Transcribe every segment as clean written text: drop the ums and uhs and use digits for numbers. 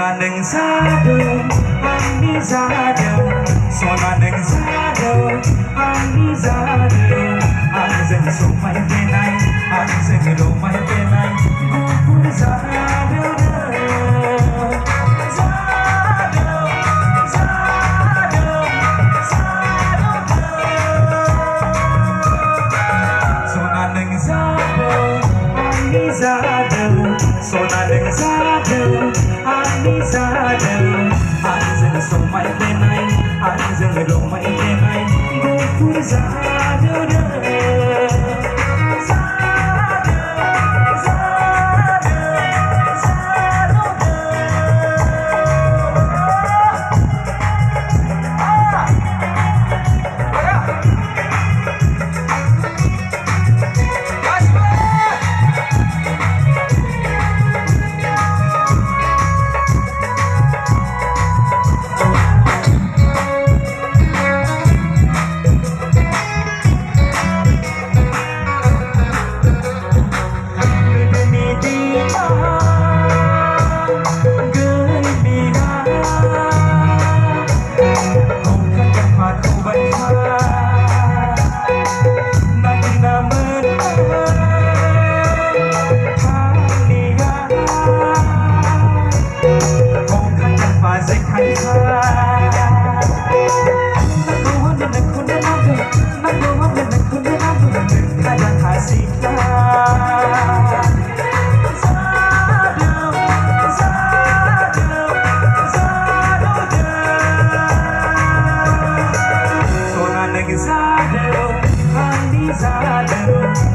Sonaning zado, ani zado, sonaning zado, ani zado. Ang zeng sumay penay, ang zeng lumay penay, gupur zado. Sonaning zado, ani zado, sonaning zado, ani zado. Ang zeng sumay penay, ang zeng lumay penay, gupur zado.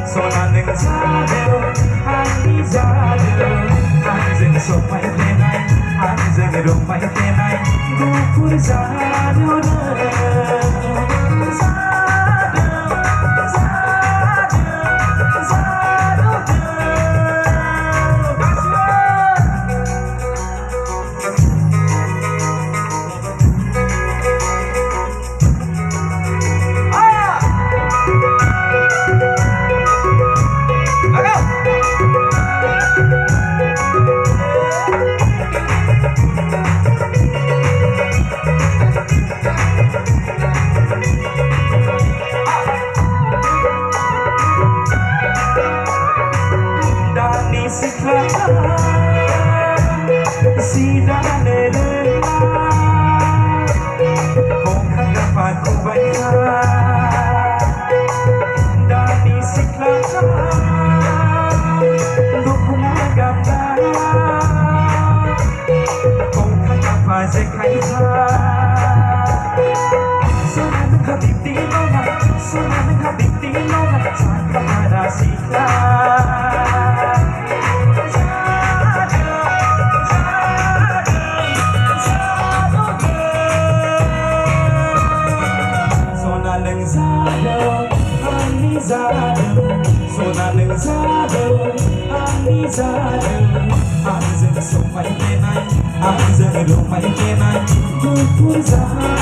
Sonaning zado, ani zado. Ang zeng sumay penay, ang zeng lumay penay, gupur zado. Sida nela, kung kagapan ko ba niya? Dani siklaka, lupumagam na, kung kagapan sa kaya. Sonaning habibtino na, sonaning habibtino na, saan ka para sikla? Sonaning zado, ani zado. Ang zeng sumay penay, ang zeng lumay penay, gupur zado.